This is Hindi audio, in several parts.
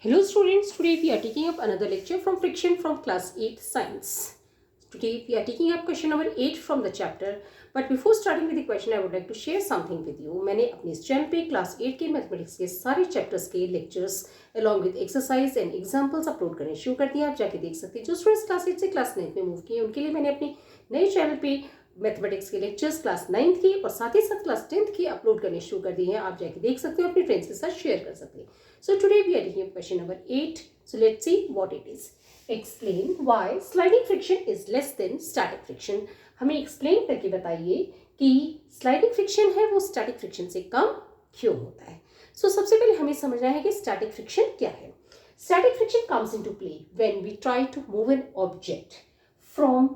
Hello students, today we are taking up another lecture from friction from class 8 science. Today we are taking up question number 8 from the chapter. But before starting with the question, I would like to share something with you. मैंने अपने इस चैनल पे क्लास 8 के मैथमेटिक्स के सारे चैप्टर्स के lectures along with exercise and examples upload करने शुरू कर दिया. आप जाके देख सकते हैं. जो स्टूडेंट्स क्लास 8 से क्लास 9 में मूव किए उनके लिए मैंने अपने नए चैनल पे मैथमेटिक्स के लेक्चर्स क्लास 9 की और साथ ही साथ क्लास 10th की अपलोड करने शुरू कर दिए हैं. आप जाके देख सकते हो, अपने फ्रेंड्स के साथ शेयर कर सकते हैं. So today we are taking up question number 8. So let's see what it is. Explain why sliding friction is less than static friction. हमें explain करके बताइए कि sliding friction है वो static friction से कम क्यों होता है. So सबसे पहले हमें समझना है कि static friction क्या है. Static friction comes into play when we try to move an object from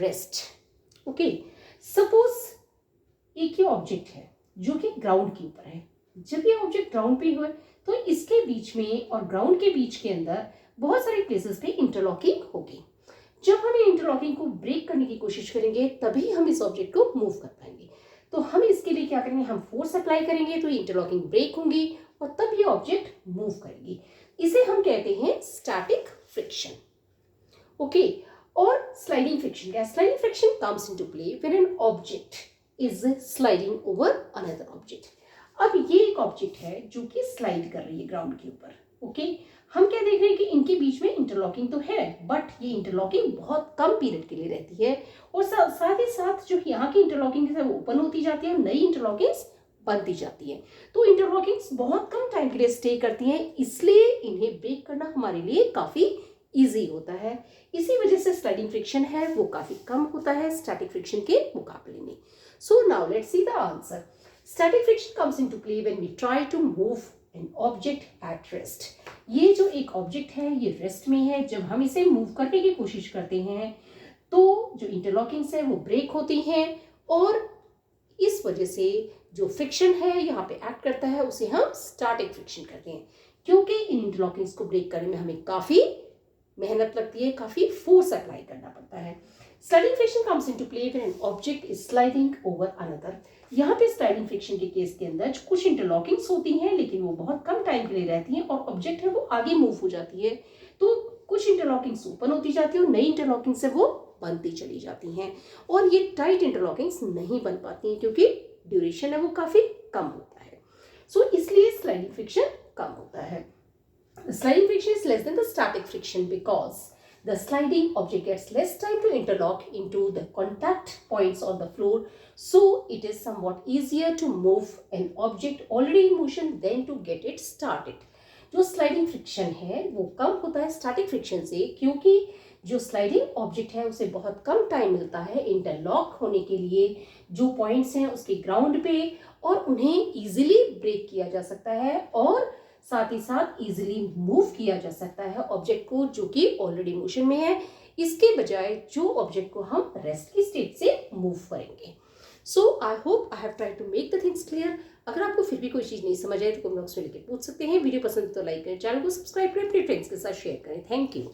rest. Okay. Suppose एक ही ऑब्जेक्ट है जो कि ग्राउंड के ऊपर है. जब ये ऑब्जेक्ट ग्राउंड पे हुआ तो इसके बीच में और ग्राउंड के बीच के अंदर बहुत सारे प्लेसेस पे इंटरलॉकिंग होगी. जब हम इंटरलॉकिंग को ब्रेक करने की कोशिश करेंगे तभी हम इस ऑब्जेक्ट को मूव कर पाएंगे. तो हम इसके लिए क्या करेंगे, हम फोर्स अप्लाई करेंगे तो इंटरलॉकिंग ब्रेक होंगी और तब ये ऑब्जेक्ट मूव करेगी. इसे हम कहते हैं स्टैटिक फ्रिक्शन. ओके. और स्लाइडिंग फ्रिक्शन क्या है? Sliding friction comes into play when an object is sliding over another object. अब ये एक ऑब्जेक्ट है जो कि स्लाइड कर रही है ग्राउंड के ऊपर. ओके. हम क्या देख रहे हैं कि इनके बीच में इंटरलॉकिंग तो है बट ये इंटरलॉकिंग बहुत कम पीरियड के लिए रहती है और साथ ही साथ जो यहाँ की इंटरलॉकिंग है वो ओपन होती जाती है और नई इंटरलॉकिंग्स बनती जाती है. तो इंटरलॉकिंग्स बहुत कम टाइम के लिए स्टे करती हैं, इसलिए इन्हें ब्रेक करना हमारे लिए काफ़ी ईजी होता है. इसी वजह से स्लाइडिंग फ्रिक्शन है वो काफ़ी कम होता है स्टैटिक फ्रिक्शन के मुकाबले में. So now let's see the answer. Static friction comes into play when we try to move an object at rest. ये जो एक ऑब्जेक्ट है ये रेस्ट में है. जब हम इसे मूव करने की कोशिश करते हैं तो जो इंटरलॉकिंग्स है वो ब्रेक होती हैं और इस वजह से जो फ्रिक्शन है यहाँ पे एक्ट करता है उसे हम स्टैटिक फ्रिक्शन कहते हैं. क्योंकि इन इंटरलॉकिंग्स को ब्रेक करने में हमें काफ़ी मेहनत लगती है, काफ़ी फोर्स अप्लाई करना पड़ता है. Sliding friction comes into play when an object is sliding over another. यहाँ पे स्लाइडिंग फ्रिक्शन के केस के अंदर कुछ इंटरलॉकिंग्स होती हैं लेकिन वो बहुत कम टाइम के लिए रहती हैं और ऑब्जेक्ट है वो आगे मूव हो जाती है. तो कुछ इंटरलॉकिंग्स ओपन होती जाती है और नई इंटरलॉकिंग से वो बनती चली जाती हैं और ये टाइट इंटरलॉकिंग्स नहीं बन पाती हैं क्योंकि ड्यूरेशन है वो काफ़ी कम होता है. सो इसलिए स्लाइडिंग फ्रिक्शन कम होता है. Sliding friction is less than the static friction because the sliding object gets less time to interlock into the contact points on the floor, so it is somewhat easier to move an object already in motion than to get it started. जो स्लाइडिंग फ्रिक्शन है वो कम होता है स्टैटिक फ्रिक्शन से क्योंकि जो स्लाइडिंग ऑब्जेक्ट है उसे बहुत कम टाइम मिलता है इंटरलॉक होने के लिए जो पॉइंट्स हैं उसके ग्राउंड पे और उन्हें इजीली ब्रेक किया जा सकता है और साथ ही साथ इजीली मूव किया जा सकता है ऑब्जेक्ट को जो कि ऑलरेडी मोशन में है, इसके बजाय जो ऑब्जेक्ट को हम रेस्ट की स्टेट से मूव करेंगे. So I hope I have tried to make the things clear. अगर आपको फिर भी कोई चीज़ नहीं समझ आए तो कमेंट बॉक्स में लिख के पूछ सकते हैं. वीडियो पसंद तो लाइक करें, चैनल को सब्सक्राइब करें, अपने फ्रेंड्स के साथ शेयर करें. Thank you.